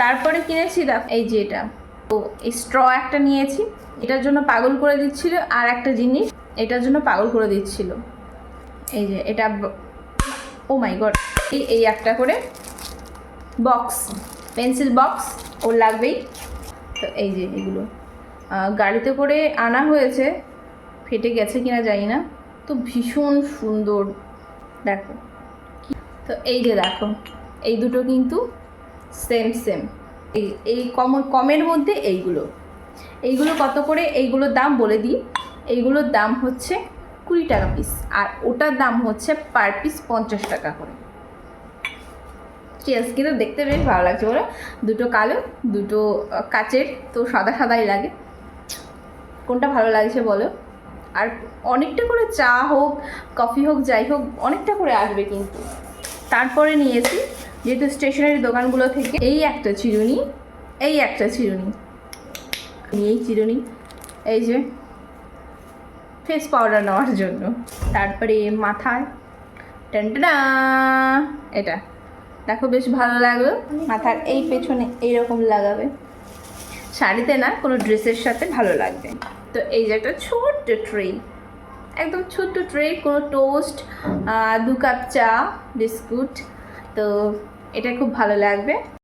তারপরে কিনেছি এই যে এটা, তো এই স্ট্র একটা নিয়েছি, এটার জন্য পাগল করে দিচ্ছিল। আর একটা জিনিস এটার জন্য পাগল করে দিচ্ছিল, এই যে এটা, ও মাই গড, এই একটা করে বক্স, পেন্সিল বক্স ওর লাগবেই। তো এই যে এগুলো গাড়িতে করে আনা হয়েছে, ফেটে গেছে কিনা জানি না, তো ভীষণ সুন্দর দেখো। তো এই যে দেখো, এই দুটো কিন্তু সেম সেম, এই কমের মধ্যে এইগুলো কত করে, এইগুলোর দাম বলে দিই। এইগুলোর দাম হচ্ছে 20 টাকা পিস, আর ওটার দাম হচ্ছে পার পিস 50 টাকা করে। চেয়ার্স কিন্তু দেখতে বেশ ভালো লাগছে বলো, দুটো কালো, দুটো কাচের, তো সাদা সাদাই লাগে। কোনটা ভালো লাগছে বলো? আর অনেকটা করে চা হোক, কফি হোক, যাই হোক, অনেকটা করে আসবে কিন্তু। তারপরে নিয়েছি, যেহেতু স্টেশনারি দোকানগুলো থেকে, এই একটা চিরুনি, এই চিরুনি, এই যে ফেস পাউডার নেওয়ার জন্য। তারপরে মাথায় টানটানা, এটা দেখো বেশ ভালো লাগলো, মাথার এই পেছনে এইরকম লাগাবে, শাড়িতে না, কোনো ড্রেসের সাথে ভালো লাগবে। তো এই যে একটা ছোট্ট ট্রে, একদম ছোট্ট ট্রে, কোনো টোস্ট, 2 কাপ চা, বিস্কুট, তো এটা খুব ভালো লাগবে।